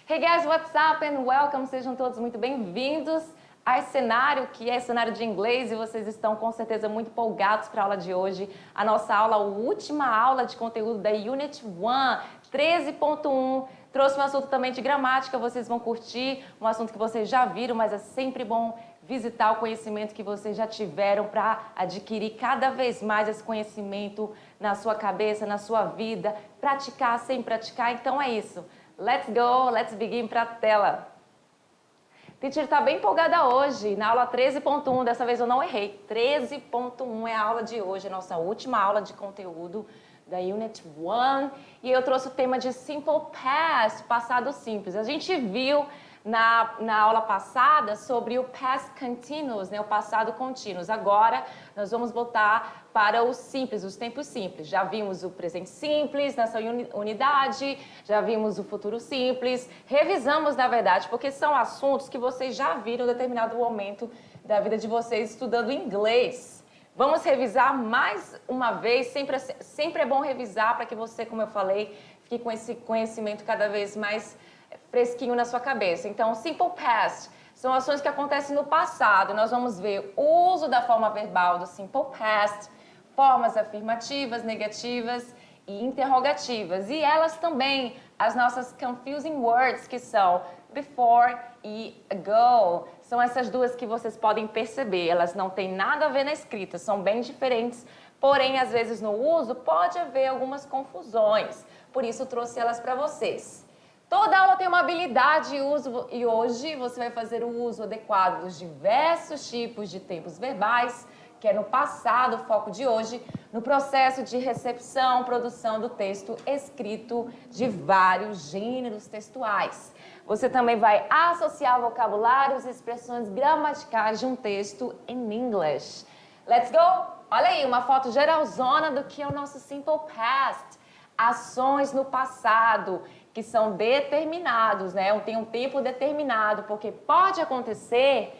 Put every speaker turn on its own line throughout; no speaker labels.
Hey guys, what's up and welcome! Sejam todos muito bem-vindos a esse cenário que é cenário de inglês e vocês estão com certeza muito empolgados para a aula de hoje. A nossa aula, a última aula de conteúdo da Unit 1, 13.1. Trouxe um assunto também de gramática, vocês vão curtir, um assunto que vocês já viram, mas é sempre bom visitar o conhecimento que vocês já tiveram para adquirir cada vez mais esse conhecimento na sua cabeça, na sua vida, praticar sem praticar. Então é isso. Let's go, let's begin para a tela. Teacher está bem empolgada hoje, na aula 13.1, dessa vez eu não errei. 13.1 é a aula de hoje, a nossa última aula de conteúdo da Unit 1. E eu trouxe o tema de Simple Past, passado simples. A gente viu na aula passada sobre o Past Continuous, né, o passado contínuo. Agora nós vamos voltar para os simples, os tempos simples. Já vimos o presente simples nessa unidade, já vimos o futuro simples. Revisamos, na verdade, porque são assuntos que vocês já viram em determinado momento da vida de vocês estudando inglês. Vamos revisar mais uma vez, sempre é bom revisar para que você, como eu falei, fique com esse conhecimento cada vez mais fresquinho na sua cabeça. Então, Simple Past são ações que acontecem no passado. Nós vamos ver o uso da forma verbal do Simple Past, formas afirmativas, negativas e interrogativas. E elas também, as nossas confusing words, que são before e ago. São essas duas que vocês podem perceber. Elas não têm nada a ver na escrita, são bem diferentes. Porém, às vezes no uso pode haver algumas confusões. Por isso, trouxe elas para vocês. Toda aula tem uma habilidade e hoje você vai fazer o uso adequado dos diversos tipos de tempos verbais, que é no passado, o foco de hoje, no processo de recepção, produção do texto escrito de vários gêneros textuais. Você também vai associar vocabulários e expressões gramaticais de um texto em inglês. Let's go? Olha aí, uma foto geralzona do que é o nosso Simple Past. Ações no passado, que são determinados, né? Tem um tempo determinado, porque pode acontecer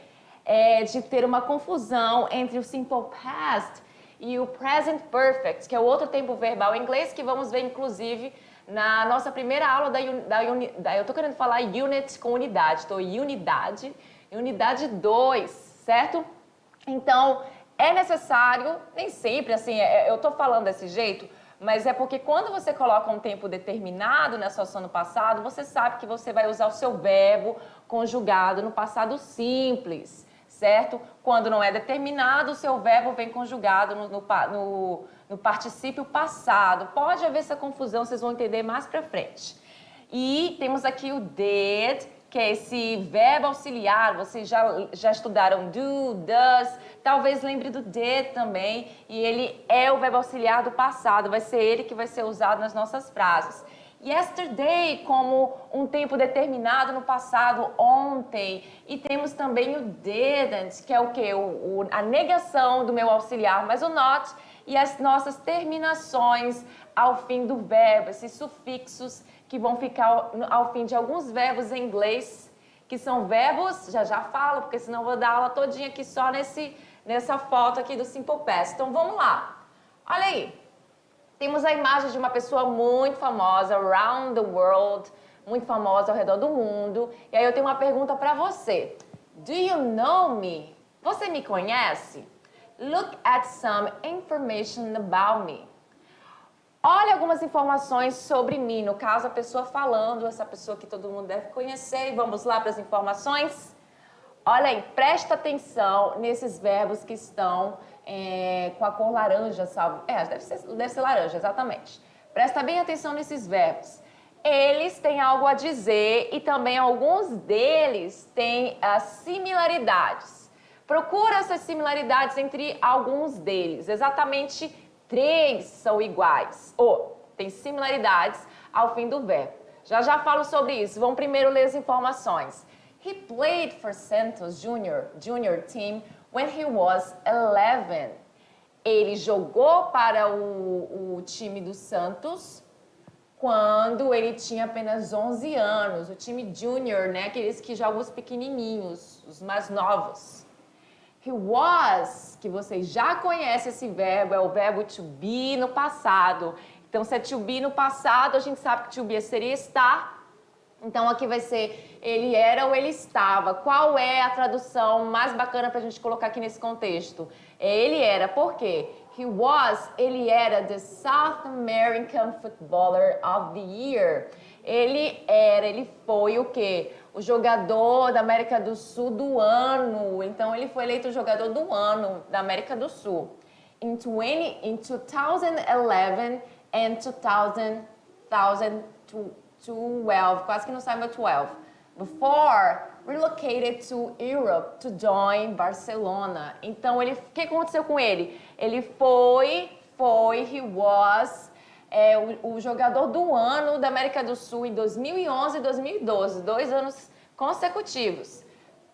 de ter uma confusão entre o Simple Past e o Present Perfect, que é o outro tempo verbal em inglês, que vamos ver, inclusive, na nossa primeira aula eu tô querendo falar unit com unidade, unidade 2, certo? Então, é necessário, nem sempre, assim, eu tô falando desse jeito, mas é porque quando você coloca um tempo determinado na sua ação no passado, você sabe que você vai usar o seu verbo conjugado no passado simples, certo? Quando não é determinado, o seu verbo vem conjugado no particípio passado. Pode haver essa confusão, vocês vão entender mais pra frente. E temos aqui o did, que é esse verbo auxiliar. Vocês já estudaram do, does, talvez lembre do did também, e ele é o verbo auxiliar do passado, vai ser ele que vai ser usado nas nossas frases. Yesterday, como um tempo determinado no passado, ontem. E temos também o didn't, que é o quê? A negação do meu auxiliar, mas o not e as nossas terminações ao fim do verbo, esses sufixos que vão ficar ao fim de alguns verbos em inglês, que são verbos, já falo, porque senão eu vou dar aula todinha aqui só nessa foto aqui do Simple Past. Então vamos lá. Olha aí. Temos a imagem de uma pessoa muito famosa, around the world, muito famosa ao redor do mundo. E aí eu tenho uma pergunta para você. Do you know me? Você me conhece? Look at some information about me. Olha algumas informações sobre mim, no caso a pessoa falando, essa pessoa que todo mundo deve conhecer. E vamos lá para as informações? Olha aí, presta atenção nesses verbos que estão com a cor laranja, sabe? Deve ser laranja, exatamente. Presta bem atenção nesses verbos. Eles têm algo a dizer e também alguns deles têm similaridades. Procura essas similaridades entre alguns deles. Exatamente 3 são iguais, ou tem similaridades ao fim do verbo. Já falo sobre isso. Vamos primeiro ler as informações. He played for Santos Junior team when he was 11. Ele jogou para o time do Santos quando ele tinha apenas 11 anos. O time junior, né? Aqueles que jogam os pequenininhos, os mais novos. He was, que vocês já conhecem esse verbo, é o verbo to be no passado. Então, se é to be no passado, a gente sabe que to be seria estar. Então aqui vai ser ele era ou ele estava. Qual é a tradução mais bacana para a gente colocar aqui nesse contexto? Ele era, por quê? Ele era the South American Footballer of the Year. Ele foi o quê? O jogador da América do Sul do ano. Então ele foi eleito o jogador do ano da América do Sul. In 2011 and 2012, quase que não sai meu 12. Before relocated to Europe to join Barcelona. Então, o que aconteceu com ele? Ele he was o jogador do ano da América do Sul em 2011 e 2012, 2 anos consecutivos.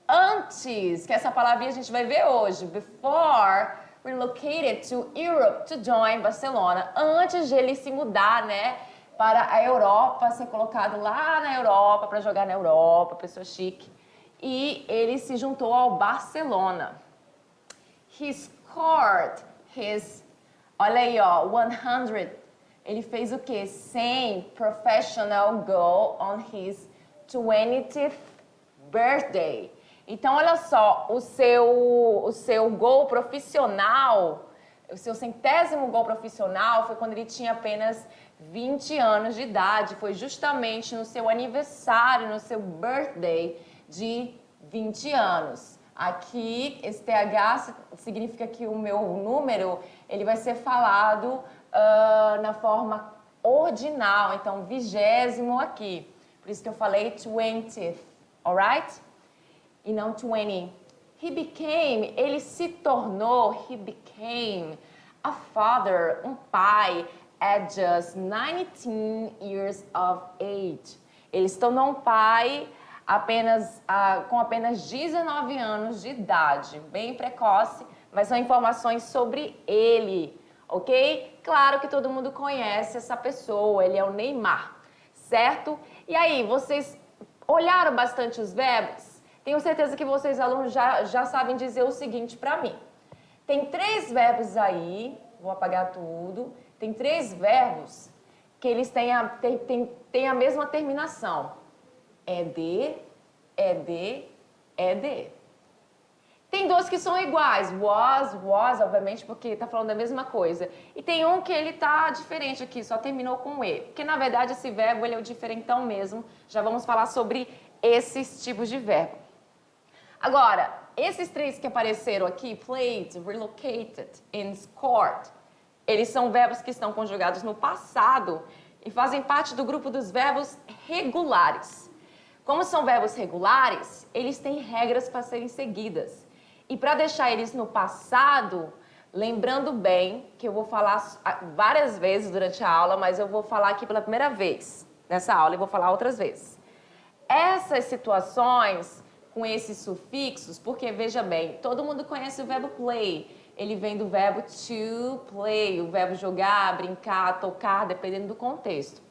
Antes, que essa palavrinha a gente vai ver hoje, before relocated to Europe to join Barcelona, antes de ele se mudar, né, para a Europa, ser colocado lá na Europa, para jogar na Europa, pessoa chique. E ele se juntou ao Barcelona. He scored olha aí, ó, 100. Ele fez o quê? 100 professional goal on his 20th birthday. Então, olha só, o seu gol profissional, o seu 100º gol profissional foi quando ele tinha apenas 20 anos de idade. Foi justamente no seu aniversário, no seu birthday de 20 anos. Aqui, esse TH significa que o meu número, ele vai ser falado na forma ordinal. Então, 20º aqui. Por isso que eu falei 20th, alright? E não 20. Ele se tornou, he became a father, um pai, at just 19 years of age. Ele se tornou um pai com apenas 19 anos de idade, bem precoce, mas são informações sobre ele, ok? Claro que todo mundo conhece essa pessoa, ele é o Neymar, certo? E aí, vocês olharam bastante os verbos? Tenho certeza que vocês, alunos, já sabem dizer o seguinte para mim. Tem 3 verbos aí, vou apagar tudo. Tem 3 verbos que eles têm a mesma terminação. ED, ED, ED. Tem 2 que são iguais. Was, obviamente, porque está falando da mesma coisa. E tem um que ele está diferente aqui, só terminou com E. Porque, na verdade, esse verbo ele é o diferentão mesmo. Já vamos falar sobre esses tipos de verbo. Agora, esses 3 que apareceram aqui, played, relocated and scored, eles são verbos que estão conjugados no passado e fazem parte do grupo dos verbos regulares. Como são verbos regulares, eles têm regras para serem seguidas. E para deixar eles no passado, lembrando bem que eu vou falar várias vezes durante a aula, mas eu vou falar aqui pela primeira vez nessa aula e vou falar outras vezes. Essas situações com esses sufixos, porque veja bem, todo mundo conhece o verbo play. Ele vem do verbo to play, o verbo jogar, brincar, tocar, dependendo do contexto.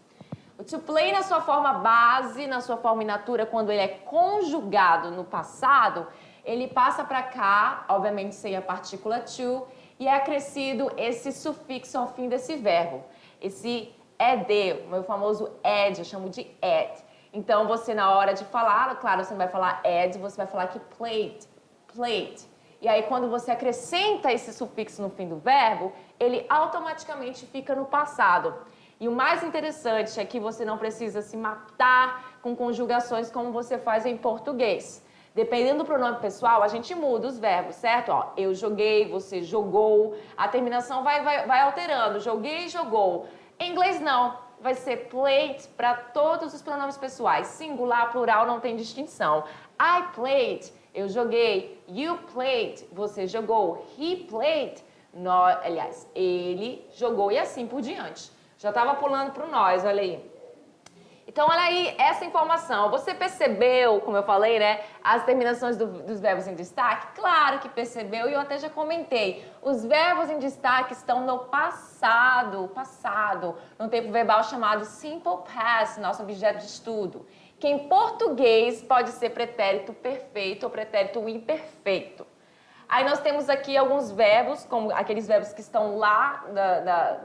O to play na sua forma base, na sua forma in natura, quando ele é conjugado no passado, ele passa para cá, obviamente sem a partícula to, e é acrescido esse sufixo ao fim desse verbo. Esse ed, o meu famoso ed, eu chamo de ed. Então, você na hora de falar, claro, você não vai falar ed, você vai falar que played, played. E aí, quando você acrescenta esse sufixo no fim do verbo, ele automaticamente fica no passado. E o mais interessante é que você não precisa se matar com conjugações como você faz em português. Dependendo do pronome pessoal, a gente muda os verbos, certo? Ó, eu joguei, você jogou, a terminação vai alterando, joguei, jogou. Em inglês, não. Vai ser played para todos os pronomes pessoais. Singular, plural, não tem distinção. I played, eu joguei. You played, você jogou. He played, aliás, ele jogou e assim por diante. Já estava pulando para o nós, olha aí. Então, olha aí essa informação. Você percebeu, como eu falei, né, as terminações dos verbos em destaque? Claro que percebeu e eu até já comentei. Os verbos em destaque estão no passado, num tempo verbal chamado simple past, nosso objeto de estudo, que em português pode ser pretérito perfeito ou pretérito imperfeito. Aí nós temos aqui alguns verbos, como aqueles verbos que estão lá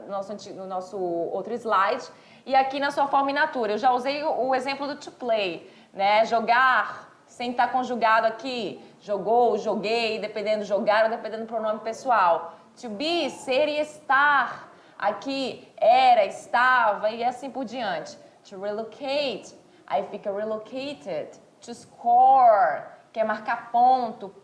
no nosso outro slide. e aqui na sua forma in natura. Eu já usei o exemplo do to play, né? Jogar, sem estar conjugado aqui. Jogou, joguei, dependendo de jogar ou dependendo do pronome pessoal. To be, ser e estar. Aqui, era, estava e assim por diante. To relocate, aí fica relocated. To score, que é marcar ponto.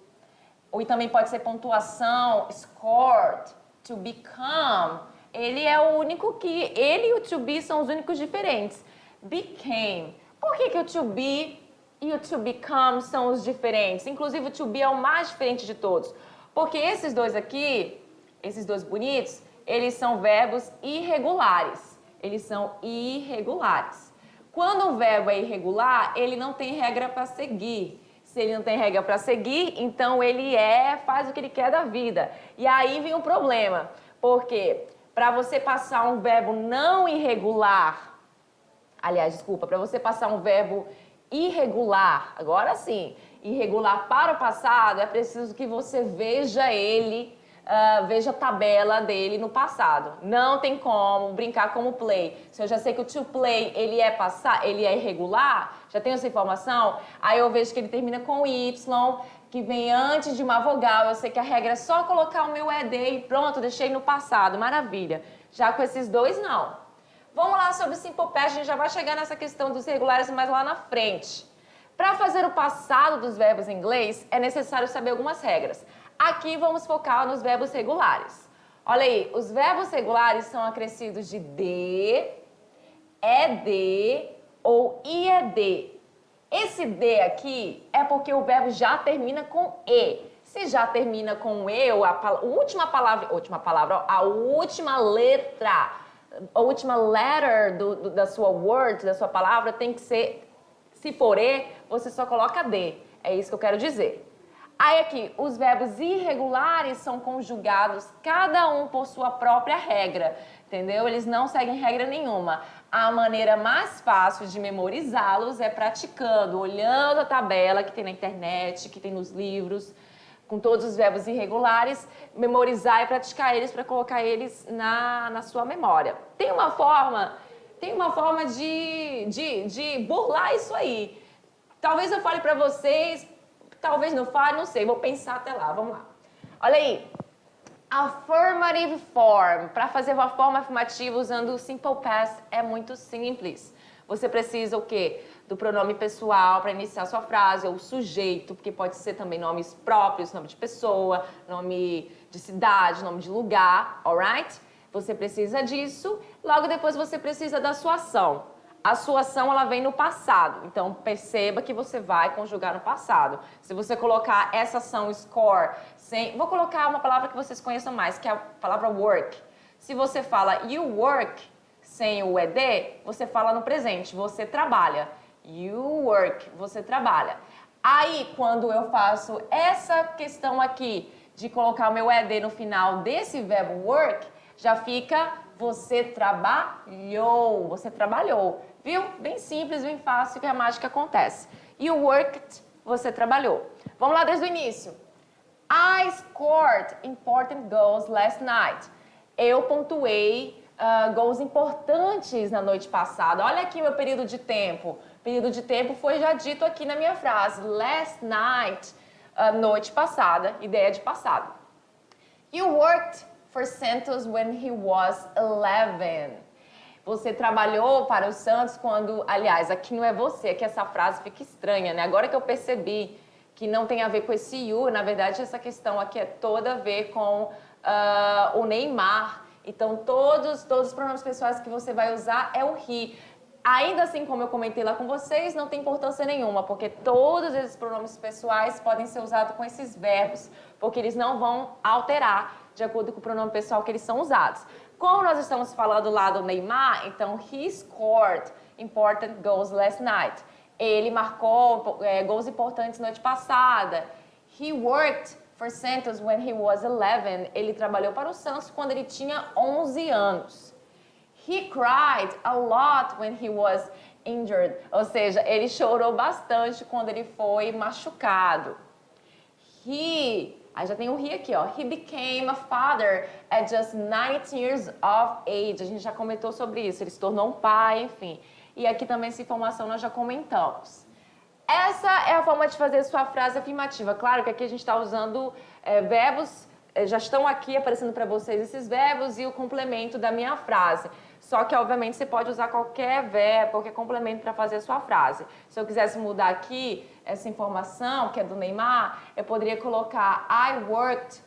Ou também pode ser pontuação, scored. To become, ele é o único que... Ele e o to be são os únicos diferentes. Became. Por que o to be e o to become são os diferentes? Inclusive o to be é o mais diferente de todos. Porque esses dois aqui, esses dois bonitos, eles são verbos irregulares. Eles são irregulares. Quando o verbo é irregular, ele não tem regra para seguir. Se ele não tem regra para seguir, então ele faz o que ele quer da vida. E aí vem o problema. Porque para você passar um verbo não irregular, aliás, desculpa, para você passar um verbo irregular, agora sim, irregular para o passado, é preciso que você veja ele, veja a tabela dele no passado. Não tem como brincar como play. Se eu já sei que o to play, ele é irregular, já tenho essa informação, aí eu vejo que ele termina com Y, que vem antes de uma vogal. Eu sei que a regra é só colocar o meu ED e pronto, deixei no passado, maravilha. Já com esses dois, não. Vamos lá sobre Simple Past, a gente já vai chegar nessa questão dos regulares mais lá na frente. Para fazer o passado dos verbos em inglês, é necessário saber algumas regras. Aqui vamos focar nos verbos regulares. Olha aí, os verbos regulares são acrescidos de D, ED ou IED. Esse D aqui é porque o verbo já termina com E. Se já termina com E, ou a última letra, a última letter da sua word, da sua palavra, tem que ser, se for E, você só coloca D. É isso que eu quero dizer. Aí aqui, os verbos irregulares são conjugados, cada um por sua própria regra, entendeu? Eles não seguem regra nenhuma. A maneira mais fácil de memorizá-los é praticando, olhando a tabela que tem na internet, que tem nos livros, com todos os verbos irregulares, memorizar e praticar eles para colocar eles na sua memória. Tem uma forma de burlar isso aí. Talvez eu fale para vocês, talvez não fale, não sei, vou pensar até lá, vamos lá. Olha aí, affirmative form, para fazer uma forma afirmativa usando o Simple Past é muito simples. Você precisa o quê? Do pronome pessoal para iniciar sua frase, ou sujeito, porque pode ser também nomes próprios, nome de pessoa, nome de cidade, nome de lugar, alright? Você precisa disso, logo depois você precisa da sua ação. A sua ação, ela vem no passado, então perceba que você vai conjugar no passado. Se você colocar essa ação score, vou colocar uma palavra que vocês conheçam mais, que é a palavra work. Se você fala you work, sem o ED, você fala no presente, você trabalha. You work, você trabalha. Aí, quando eu faço essa questão aqui, de colocar o meu ED no final desse verbo work, já fica você trabalhou, você trabalhou. Viu? Bem simples, bem fácil que a mágica acontece. You worked, você trabalhou. Vamos lá desde o início. I scored important goals last night. Eu pontuei gols importantes na noite passada. Olha aqui o meu período de tempo. O período de tempo foi já dito aqui na minha frase. Last night, noite passada, ideia de passado. You worked for Santos when he was 11. Você trabalhou para o Santos quando... Aliás, aqui não é você, aqui essa frase fica estranha, né? Agora que eu percebi que não tem a ver com esse you, na verdade essa questão aqui é toda a ver com o Neymar. Então todos os pronomes pessoais que você vai usar é o he. Ainda assim, como eu comentei lá com vocês, não tem importância nenhuma, porque todos esses pronomes pessoais podem ser usados com esses verbos, porque eles não vão alterar de acordo com o pronome pessoal que eles são usados. Como nós estamos falando lá do Neymar, então, he scored important goals last night. Ele marcou gols importantes noite passada. He worked for Santos when he was 11. Ele trabalhou para o Santos quando ele tinha 11 anos. He cried a lot when he was injured. Ou seja, ele chorou bastante quando ele foi machucado. He Aí já tem o he aqui, ó. He became a father at just 19 years of age. A gente já comentou sobre isso. Ele se tornou um pai, enfim. E aqui também essa informação nós já comentamos. Essa é a forma de fazer sua frase afirmativa. Claro que aqui a gente está usando verbos, já estão aqui aparecendo para vocês esses verbos e o complemento da minha frase. Só que, obviamente, você pode usar qualquer verbo, qualquer complemento para fazer a sua frase. Se eu quisesse mudar aqui essa informação, que é do Neymar, eu poderia colocar I worked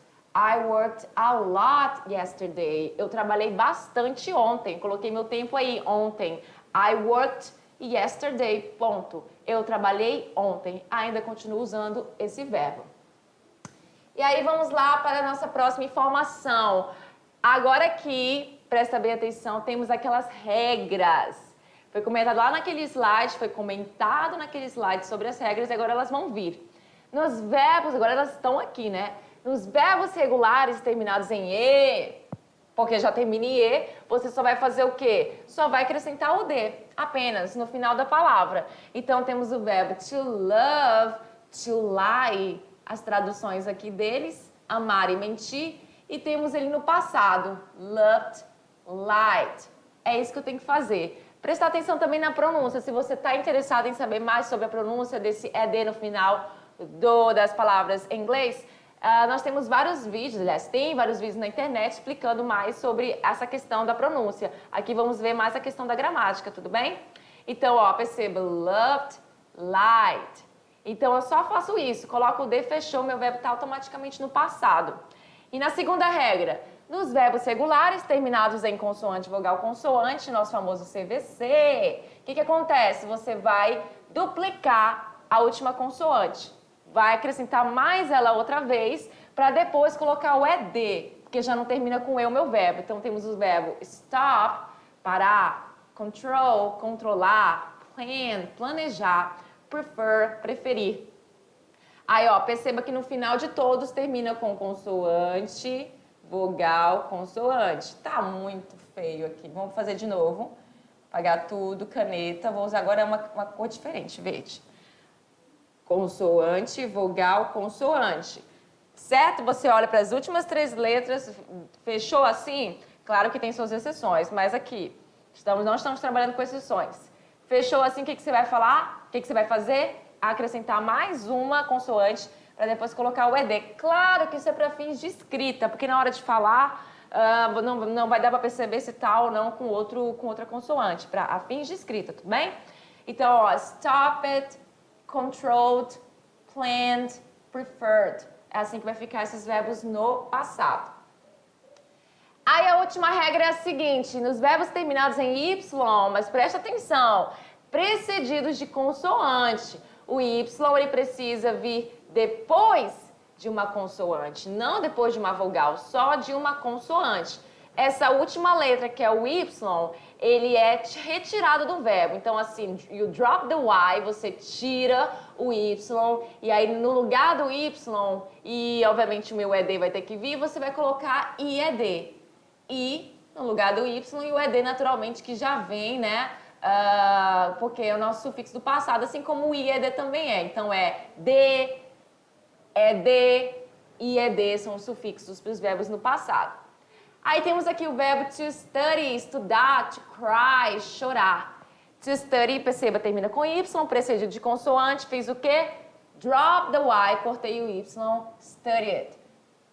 a lot yesterday. Eu trabalhei bastante ontem. Coloquei meu tempo aí, ontem. I worked yesterday, ponto. Eu trabalhei ontem. Ainda continuo usando esse verbo. E aí, vamos lá para a nossa próxima informação. Agora aqui, presta bem atenção, temos aquelas regras. Foi comentado lá naquele slide, sobre as regras e agora elas vão vir. Nos verbos, agora elas estão aqui, né? Nos verbos regulares terminados em E, porque já termina em E, você só vai fazer o quê? Só vai acrescentar o D, apenas, no final da palavra. Então, temos o verbo to love, to lie, as traduções aqui deles, amar e mentir. E temos ele no passado, loved, lied. É isso que eu tenho que fazer. Prestar atenção também na pronúncia. Se você está interessado em saber mais sobre a pronúncia desse ED no final das palavras em inglês, nós temos vários vídeos, aliás, tem vários vídeos na internet explicando mais sobre essa questão da pronúncia. Aqui vamos ver mais a questão da gramática, tudo bem? Então, ó, perceba, loved, lied. Então, eu só faço isso, coloco o D, fechou, meu verbo está automaticamente no passado. E na segunda regra, nos verbos regulares terminados em consoante, vogal, consoante, nosso famoso CVC, o que acontece? Você vai duplicar a última consoante. Vai acrescentar mais ela outra vez, para depois colocar o ED, porque já não termina com E o meu verbo. Então, temos os verbos stop, parar, control, controlar, plan, planejar, prefer, preferir. Aí, ó, perceba que no final de todos termina com consoante, vogal, consoante. Tá muito feio aqui. Vamos fazer de novo. Apagar tudo, caneta. Vou usar agora uma cor diferente, verde. Consoante, vogal, consoante. Certo? Você olha para as últimas 3 letras, fechou assim? Claro que tem suas exceções, mas aqui não estamos trabalhando com exceções. Fechou assim, o que você vai falar? O que você vai fazer? Acrescentar mais uma consoante para depois colocar o ED. Claro que isso é para fins de escrita, porque na hora de falar não vai dar para perceber se tá ou não com outra consoante, a fins de escrita, tudo bem? Então, ó, stop it, controlled, planned, preferred. É assim que vai ficar esses verbos no passado. Aí a última regra é a seguinte, nos verbos terminados em Y, mas presta atenção, precedidos de consoante, o Y ele precisa vir depois de uma consoante, não depois de uma vogal, só de uma consoante. Essa última letra, que é o Y, ele é retirado do verbo. Então, assim, you drop the Y, você tira o Y, e aí no lugar do Y, e obviamente o meu ED vai ter que vir, você vai colocar IED. I no lugar do Y e o ED naturalmente que já vem, né? Porque é o nosso sufixo do passado, assim como o IED também é. Então, é D, ED, IED são os sufixos para os verbos no passado. Aí temos aqui o verbo to study, estudar, to cry, chorar. To study, perceba, termina com Y, precedido de consoante, fez o quê? Drop the Y, cortei o Y, studied.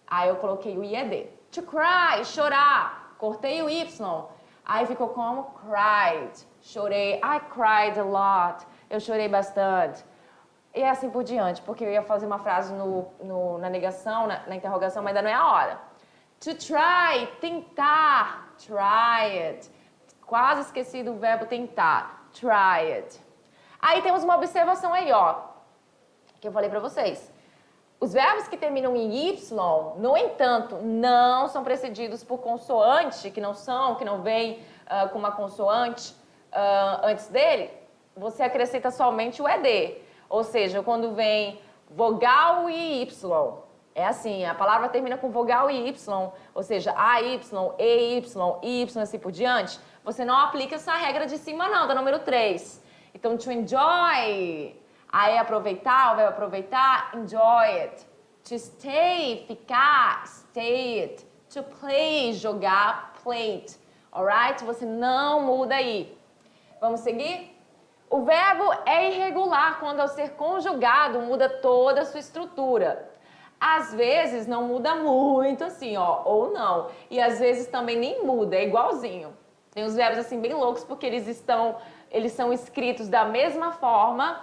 Aí eu coloquei o IED. To cry, chorar, cortei o Y. Aí ficou como cried, chorei, I cried a lot, eu chorei bastante. E assim por diante, porque eu ia fazer uma frase na negação, na interrogação, mas ainda não é a hora. To try, tentar, tried. Quase esqueci do verbo tentar, tried. Aí temos uma observação aí, ó, que eu falei pra vocês. Os verbos que terminam em Y, no entanto, não são precedidos por consoante, que não vem com uma consoante antes dele, você acrescenta somente o ED. Ou seja, quando vem vogal e Y, é assim, a palavra termina com vogal e Y, ou seja, AY, EY, Y, assim por diante, você não aplica essa regra de cima não, da número 3. Então, to enjoy, aí aproveitar, o verbo aproveitar, enjoy it. To stay, ficar, stayed. To play, jogar, played. Alright? Você não muda aí. Vamos seguir? O verbo é irregular quando ao ser conjugado muda toda a sua estrutura. Às vezes não muda muito assim, ó, ou não. E às vezes também nem muda, é igualzinho. Tem uns verbos assim bem loucos porque eles são escritos da mesma forma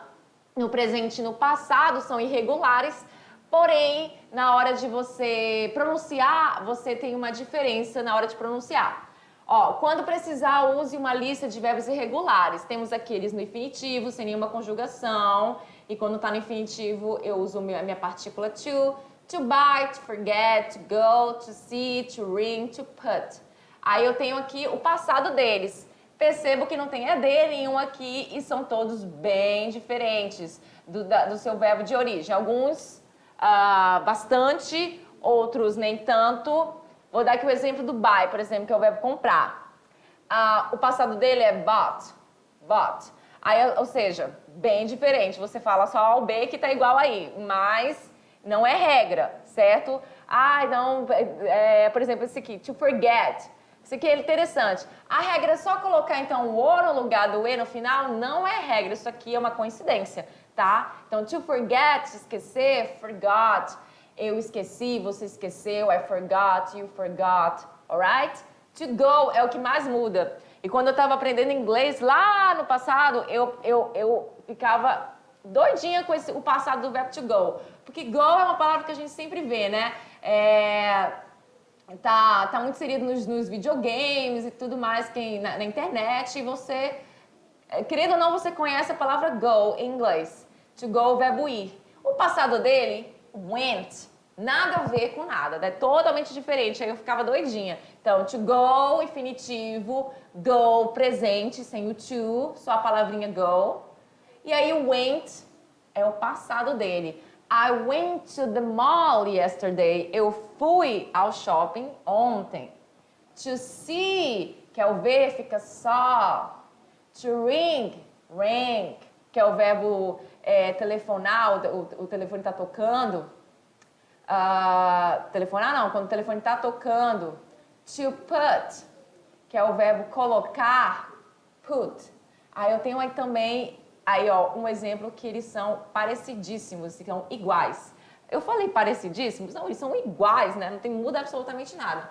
no presente e no passado, são irregulares, porém, na hora de você pronunciar, você tem uma diferença na hora de pronunciar. Ó, quando precisar, use uma lista de verbos irregulares. Temos aqueles no infinitivo, sem nenhuma conjugação. E quando está no infinitivo, eu uso a minha partícula to buy, to forget, to go, to see, to ring, to put. Aí eu tenho aqui o passado deles. Percebo que não tem ED nenhum aqui e são todos bem diferentes do seu verbo de origem. Alguns bastante, outros nem tanto. Vou dar aqui o exemplo do buy, por exemplo, que é o verbo comprar. O passado dele é bought, bought. Aí, ou seja, bem diferente. Você fala só o B que tá igual aí, mas não é regra, certo? Não, por exemplo, esse aqui, to forget. Isso aqui é interessante. A regra é só colocar, então, o O no lugar do E no final? Não é regra, isso aqui é uma coincidência, tá? Então, to forget, esquecer, forgot. Eu esqueci, você esqueceu, I forgot, you forgot, alright? To go é o que mais muda. E quando eu estava aprendendo inglês lá no passado, eu ficava doidinha com o passado do verbo to go. Porque go é uma palavra que a gente sempre vê, né? Tá muito inserido nos videogames e tudo mais na internet. E você, querendo ou não, você conhece a palavra go em inglês. To go, o verbo ir. O passado dele, went. Nada a ver com nada, é totalmente diferente. Aí eu ficava doidinha. Então, to go, infinitivo, go, presente, sem o to, só a palavrinha go. E aí o went é o passado dele. I went to the mall yesterday. Eu fui ao shopping ontem. To see, que é o ver, fica só. To ring, ring, que é o verbo telefonar, o telefone está tocando. Telefonar não, quando o telefone está tocando. To put, que é o verbo colocar, put. Aí eu tenho aí também, um exemplo que eles são parecidíssimos, são iguais. Eu falei parecidíssimos? Não, eles são iguais, né? Não muda absolutamente nada.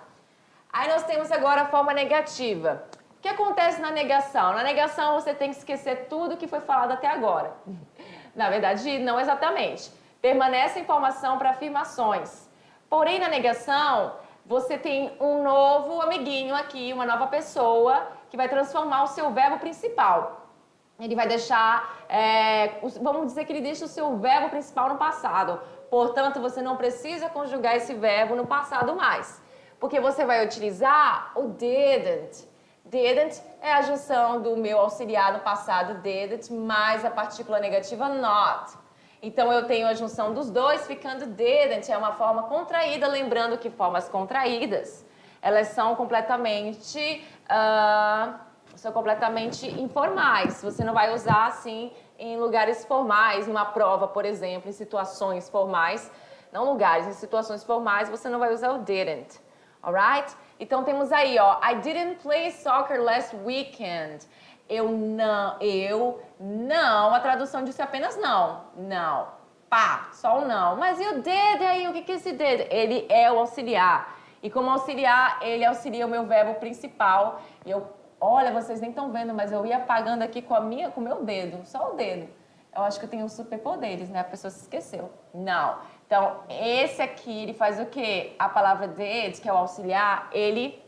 Aí nós temos agora a forma negativa. O que acontece na negação? Na negação você tem que esquecer tudo que foi falado até agora. Na verdade, não exatamente. Permanece a informação para afirmações. Porém, na negação, você tem um novo amiguinho aqui, uma nova pessoa, que vai transformar o seu verbo principal. Ele vai deixar, vamos dizer que ele deixa o seu verbo principal no passado. Portanto, você não precisa conjugar esse verbo no passado mais. Porque você vai utilizar o didn't. Didn't é a junção do meu auxiliar no passado, didn't, mais a partícula negativa not. Então, eu tenho a junção dos dois ficando didn't, é uma forma contraída, lembrando que formas contraídas, elas são completamente informais. Você não vai usar assim em lugares formais, numa prova, por exemplo, em situações formais, não lugares, em situações formais você não vai usar o didn't, alright? Então, temos aí, ó, I didn't play soccer last weekend. Eu não, a tradução disso é apenas não, pá, só o não. Mas e o did aí, o que é esse did? Ele é o auxiliar, e como auxiliar, ele auxilia o meu verbo principal, e olha, vocês nem estão vendo, mas eu ia apagando aqui com o meu dedo, só o dedo. Eu acho que eu tenho superpoderes, né? A pessoa se esqueceu. Não. Então, esse aqui, ele faz o quê? A palavra did, que é o auxiliar, ele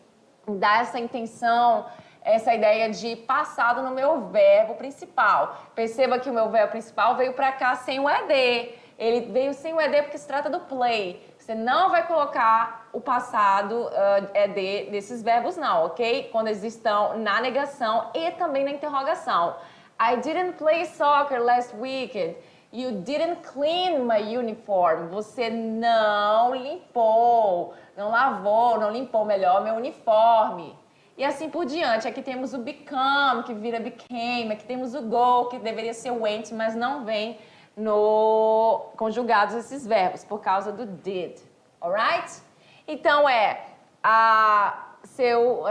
dá essa intenção, essa ideia de passado no meu verbo principal. Perceba que o meu verbo principal veio para cá sem o ED. Ele veio sem o ED porque se trata do play. Você não vai colocar o passado ED desses verbos não, ok? Quando eles estão na negação e também na interrogação. I didn't play soccer last weekend. You didn't clean my uniform. Você não limpou, não lavou, não limpou melhor meu uniforme. E assim por diante. Aqui temos o become, que vira became. Aqui temos o go, que deveria ser went, mas não vem no conjugados esses verbos, por causa do did, alright? Então o seu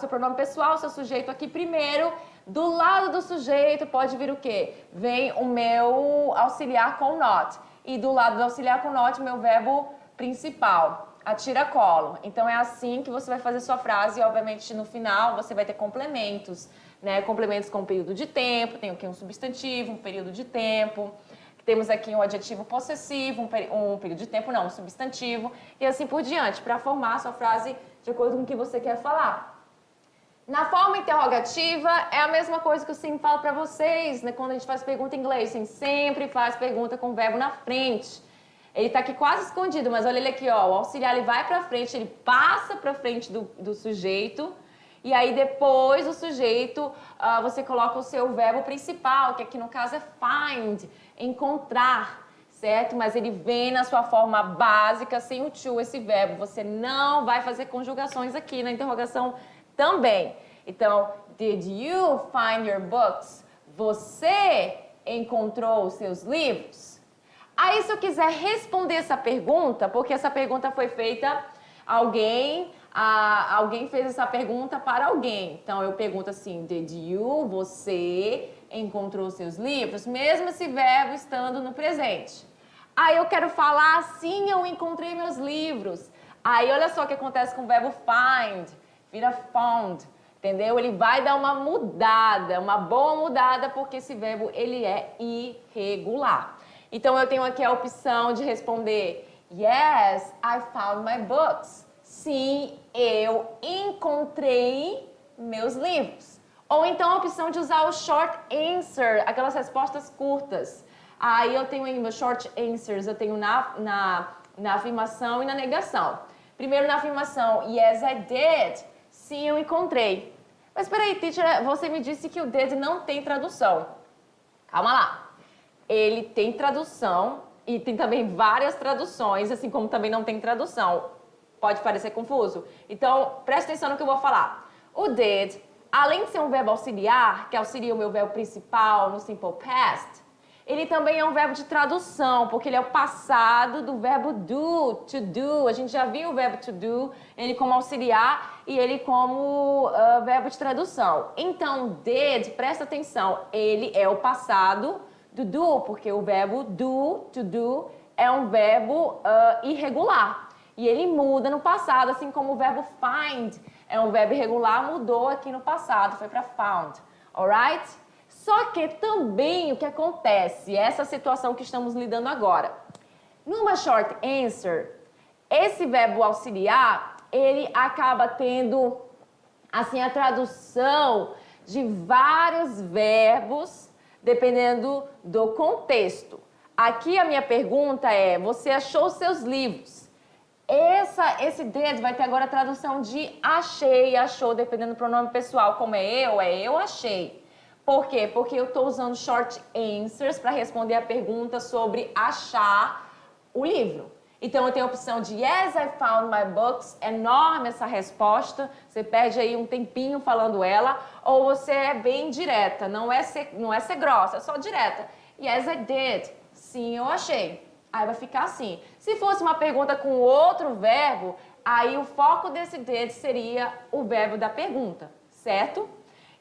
pronome pessoal, o seu sujeito aqui primeiro. Do lado do sujeito pode vir o quê? Vem o meu auxiliar com not. E do lado do auxiliar com not, meu verbo principal, a tiracolo. Então é assim que você vai fazer sua frase e, obviamente, no final você vai ter complementos, né? Complementos com período de tempo, tem aqui um substantivo, um período de tempo. Temos aqui um adjetivo possessivo, um período de tempo, não, um substantivo, e assim por diante, para formar a sua frase de acordo com o que você quer falar. Na forma interrogativa, é a mesma coisa que eu sempre falo para vocês, né? Quando a gente faz pergunta em inglês, a gente sempre faz pergunta com o verbo na frente. Ele está aqui quase escondido, mas olha ele aqui, ó, o auxiliar ele vai para frente, ele passa para frente do sujeito, e aí depois do sujeito você coloca o seu verbo principal, que aqui no caso é find, encontrar, certo? Mas ele vem na sua forma básica, sem o to, esse verbo. Você não vai fazer conjugações aqui na interrogação também. Então, did you find your books? Você encontrou os seus livros? Aí, se eu quiser responder essa pergunta, porque essa pergunta foi feita, alguém fez essa pergunta para alguém. Então, eu pergunto assim, did you, você encontrou os seus livros? Mesmo esse verbo estando no presente. Aí, eu quero falar, sim, eu encontrei meus livros. Aí, olha só o que acontece com o verbo find. Vira found, entendeu? Ele vai dar uma mudada, uma boa mudada, porque esse verbo, ele é irregular. Então, eu tenho aqui a opção de responder, yes, I found my books. Sim, eu encontrei meus livros. Ou então a opção de usar o short answer, aquelas respostas curtas. Aí eu tenho aí meus short answers, eu tenho na afirmação e na negação. Primeiro na afirmação, yes, I did. Sim, eu encontrei. Mas peraí, teacher, você me disse que o did não tem tradução. Calma lá. Ele tem tradução e tem também várias traduções, assim como também não tem tradução. Pode parecer confuso? Então, presta atenção no que eu vou falar. O did, além de ser um verbo auxiliar, que auxilia o meu verbo principal no simple past, ele também é um verbo de tradução, porque ele é o passado do verbo do, to do. A gente já viu o verbo to do, ele como auxiliar e ele como verbo de tradução. Então, did, presta atenção, ele é o passado do do, porque o verbo do, to do, é um verbo irregular. E ele muda no passado, assim como o verbo find é um verbo irregular, mudou aqui no passado, foi para found, alright? Só que também o que acontece, essa situação que estamos lidando agora. Numa short answer, esse verbo auxiliar, ele acaba tendo, assim, a tradução de vários verbos, dependendo do contexto. Aqui a minha pergunta é, você achou os seus livros? Esse did vai ter agora a tradução de achei, achou, dependendo do pronome pessoal, como é eu achei. Por quê? Porque eu estou usando short answers para responder a pergunta sobre achar o livro. Então, eu tenho a opção de yes, I found my books. Enorme essa resposta. Você perde aí um tempinho falando ela. Ou você é bem direta. Não é ser grossa, é só direta. Yes, I did. Sim, eu achei. Aí vai ficar assim. Se fosse uma pergunta com outro verbo, aí o foco desse did seria o verbo da pergunta, certo?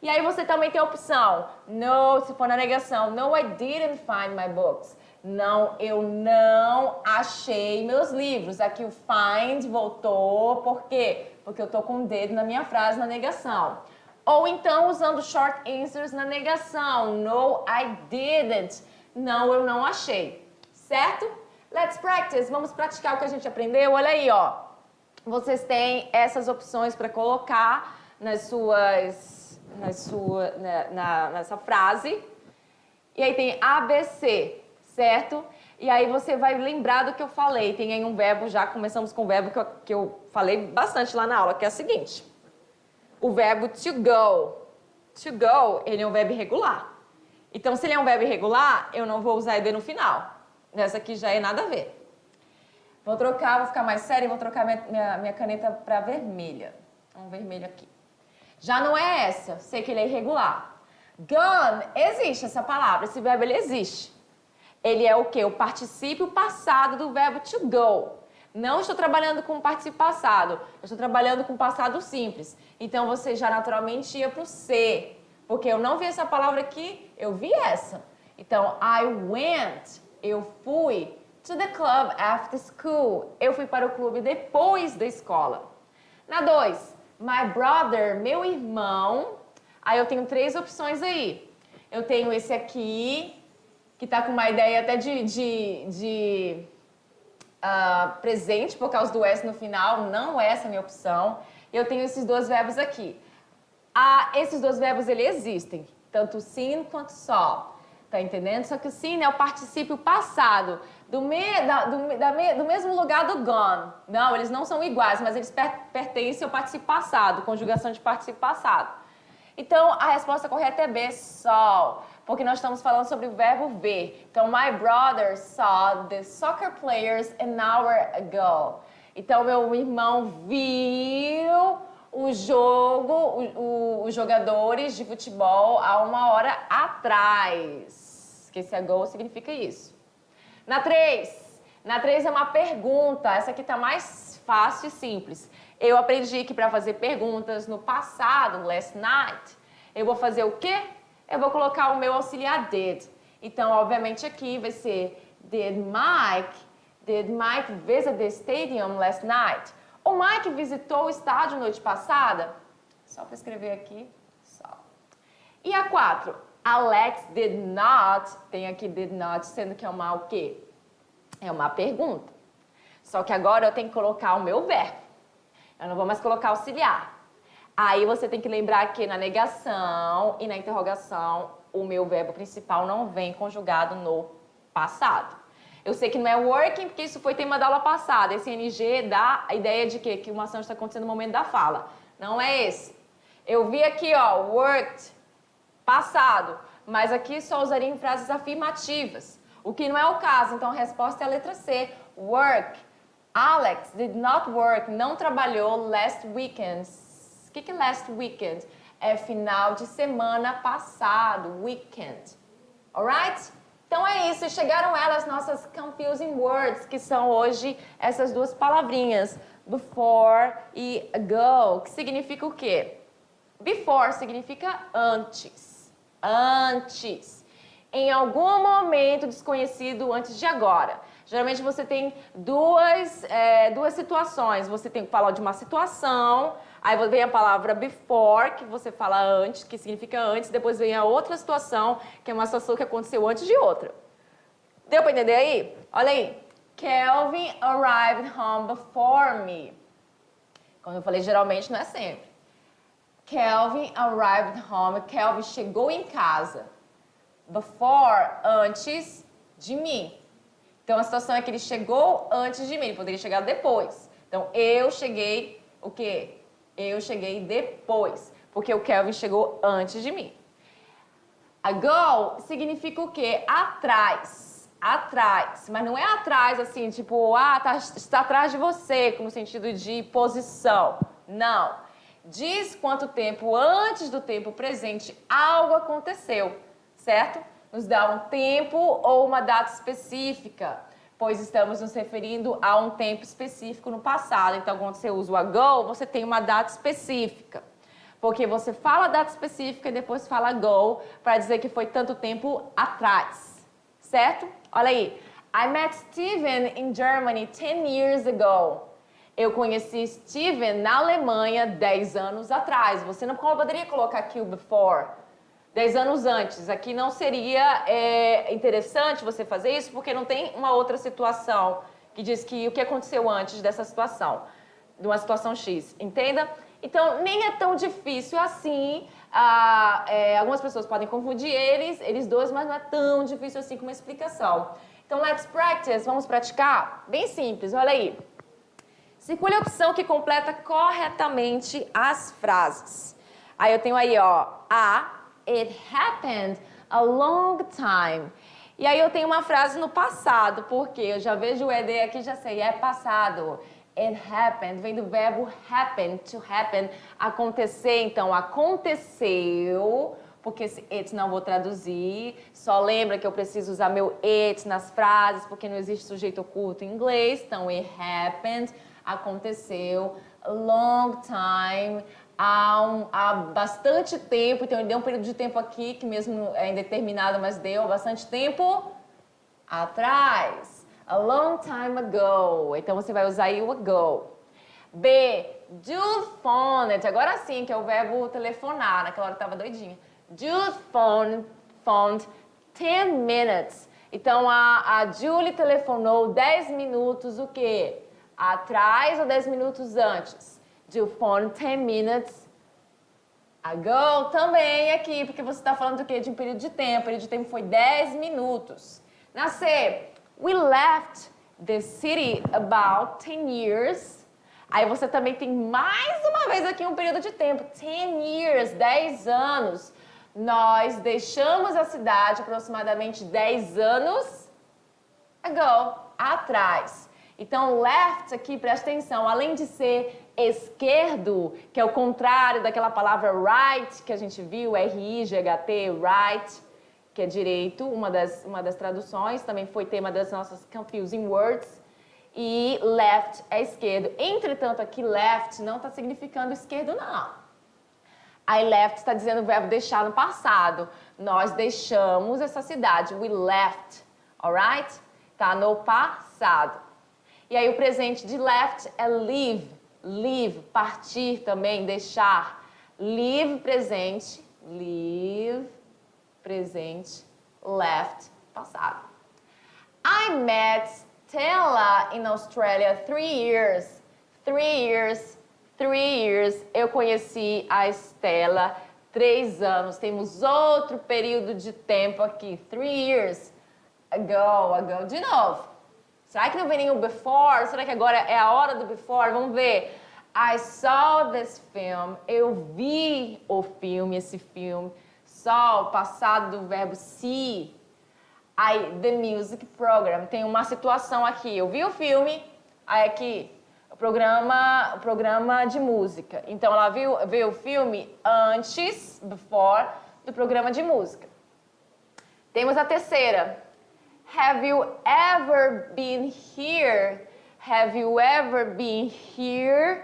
E aí você também tem a opção, no, se for na negação, no, I didn't find my books. Não, eu não achei meus livros. Aqui o find voltou, por quê? Porque eu tô com o did na minha frase na negação. Ou então usando short answers na negação, no, I didn't. Não, eu não achei. Certo? Let's practice. Vamos praticar o que a gente aprendeu. Olha aí, ó. Vocês têm essas opções para colocar nessa frase. E aí tem ABC, certo? E aí você vai lembrar do que eu falei. Tem aí um verbo, já começamos com o verbo que eu falei bastante lá na aula, que é o seguinte. O verbo to go. To go, ele é um verbo irregular. Então, se ele é um verbo irregular, eu não vou usar ed no final. Essa aqui já é nada a ver. Vou trocar, vou ficar mais séria e vou trocar minha caneta para vermelha. Um vermelho aqui. Já não é essa, sei que ele é irregular. Gone, existe essa palavra, esse verbo ele existe. Ele é o quê? O particípio passado do verbo to go. Não estou trabalhando com o particípio passado, eu estou trabalhando com o passado simples. Então, você já naturalmente ia para o ser, porque eu não vi essa palavra aqui, eu vi essa. Então, I went, eu fui, to the club after school. Eu fui para o clube depois da escola. Na 2, my brother, meu irmão. Aí eu tenho 3 opções aí. Eu tenho esse aqui, que está com uma ideia até de presente, por causa do S no final. Não é essa a minha opção. E eu tenho esses 2 verbos aqui. Esses 2 verbos, eles existem. Tanto seen quanto saw. Tá entendendo? Só que o seen é o particípio passado. Do mesmo lugar do gone. Não, eles não são iguais, mas eles pertencem ao particípio passado. Conjugação de particípio passado. Então, a resposta correta é B, saw. Porque nós estamos falando sobre o verbo ver. Então, my brother saw the soccer players an hour ago. Então, meu irmão viu o jogo, os jogadores de futebol há 1 hora atrás. Que esse ago significa isso. Na 3 é uma pergunta. Essa aqui está mais fácil e simples. Eu aprendi que para fazer perguntas no passado, last night, eu vou fazer o quê? Eu vou colocar o meu auxiliar did. Então, obviamente, aqui vai ser Did Mike visit the stadium last night? O Mike visitou o estádio noite passada? Só para escrever aqui. Só. E a 4, Alex did not. Tem aqui did not, sendo que é uma o quê? É uma pergunta. Só que agora eu tenho que colocar o meu verbo. Eu não vou mais colocar auxiliar. Aí você tem que lembrar que na negação e na interrogação, o meu verbo principal não vem conjugado no passado. Eu sei que não é working, porque isso foi tema da aula passada. Esse NG dá a ideia de quê? Que uma ação está acontecendo no momento da fala. Não é esse. Eu vi aqui, ó, worked, passado. Mas aqui só usaria em frases afirmativas. O que não é o caso. Então, a resposta é a letra C. Work. Alex did not work. Não trabalhou last weekend. O que é last weekend? É final de semana passado. Weekend. Alright? Então é isso, chegaram elas, nossas confusing words, que são hoje essas 2 palavrinhas, before e ago, que significa o quê? Before significa antes, antes, em algum momento desconhecido antes de agora. Geralmente você tem duas situações, você tem que falar de uma situação, aí vem a palavra before, que você fala antes, que significa antes, depois vem a outra situação, que é uma situação que aconteceu antes de outra. Deu para entender aí? Olha aí. Kelvin arrived home before me. Como eu falei, geralmente não é sempre. Kelvin arrived home. Kelvin chegou em casa. Before, antes de mim. Então, a situação é que ele chegou antes de mim. Ele poderia chegar depois. Então, eu cheguei, o quê? Eu cheguei depois. Porque o Kelvin chegou antes de mim. Ago significa o quê? Atrás. Atrás. Mas não é atrás, assim, tipo, está atrás de você, no sentido de posição. Não. Diz quanto tempo antes do tempo presente algo aconteceu, certo? Nos dá um tempo ou uma data específica, pois estamos nos referindo a um tempo específico no passado. Então, quando você usa o ago, você tem uma data específica. Porque você fala a data específica e depois fala ago para dizer que foi tanto tempo atrás, certo? Olha aí. I met Steven in Germany 10 years ago. Eu conheci Steven na Alemanha 10 anos atrás. Você não poderia colocar aqui o before. 10 anos antes. Aqui não seria interessante você fazer isso, porque não tem uma outra situação que diz que o que aconteceu antes dessa situação, de uma situação X. Entenda? Então, nem é tão difícil assim. Algumas pessoas podem confundir eles dois, mas não é tão difícil assim com uma explicação. Então, let's practice. Vamos praticar? Bem simples, olha aí. Circule a opção que completa corretamente as frases. Aí eu tenho aí, ó, it happened a long time. E aí eu tenho uma frase no passado, porque eu já vejo o ED aqui, já sei, é passado. It happened, vem do verbo happen, to happen, acontecer. Então, aconteceu porque esse it não vou traduzir. Só lembra que eu preciso usar meu it nas frases, porque não existe sujeito oculto em inglês. Então, it happened, aconteceu, a long time, há bastante tempo. Então, ele deu um período de tempo aqui, que mesmo é indeterminado, mas deu bastante tempo atrás. A long time ago. Então, você vai usar aí o ago. B, Jude phoned. Agora sim, que é o verbo telefonar. Naquela hora eu tava doidinha. Jude phoned 10 minutes. Então, a Julie telefonou 10 minutos, o quê? Atrás ou 10 minutos antes? Jude phoned 10 minutes ago também aqui, porque você está falando do quê? De um período de tempo. O período de tempo foi 10 minutos. Na C, we left the city about 10 years. Aí você também tem mais uma vez aqui um período de tempo. 10 years, 10 anos. Nós deixamos a cidade aproximadamente 10 anos ago, atrás. Então, left aqui, presta atenção, além de ser esquerdo, que é o contrário daquela palavra right, que a gente viu, R-I-G-H-T, right, que é direito, uma das traduções, também foi tema das nossas Confusing Words. E left é esquerdo. Entretanto, aqui left não está significando esquerdo, não. I left está dizendo o verbo deixar no passado. Nós deixamos essa cidade. We left, alright? Tá no passado. E aí o presente de left é leave. Leave, partir também, deixar. Leave, presente. Leave, presente. Left, passado. I met Stella in Australia 3 years. 3 years. Eu conheci a Stella 3 anos. Temos outro período de tempo aqui. 3 years ago. De novo. Será que não vem nenhum before? Será que agora é a hora do before? Vamos ver. I saw this film. Eu vi o filme, esse filme. Saw, o passado do verbo see. The music program. Tem uma situação aqui. Eu vi o filme, aí aqui, o programa de música. Então, ela viu o filme antes, before, do programa de música. Temos a terceira. Have you ever been here? Have you ever been here?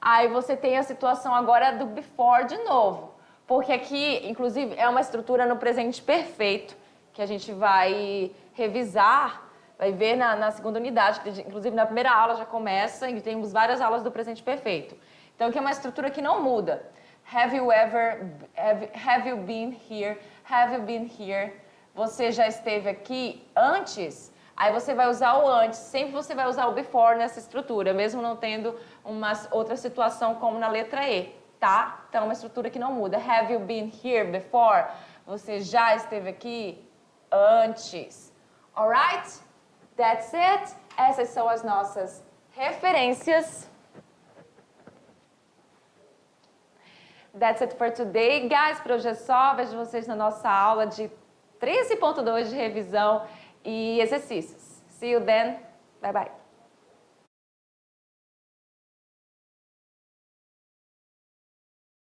Aí você tem a situação agora do before de novo. Porque aqui, inclusive, é uma estrutura no presente perfeito, que a gente vai revisar, vai ver na segunda unidade, que inclusive na primeira aula já começa e temos várias aulas do presente perfeito. Então, aqui é uma estrutura que não muda. Have you been here? Have you been here? Você já esteve aqui antes? Aí você vai usar o antes, sempre você vai usar o before nessa estrutura, mesmo não tendo uma outra situação como na letra E, tá? Então, é uma estrutura que não muda. Have you been here before? Você já esteve aqui antes. Alright? That's it. Essas são as nossas referências. That's it for today, guys. Por hoje é só. Vejo vocês na nossa aula de 13.2 de revisão e exercícios. See you then. Bye, bye.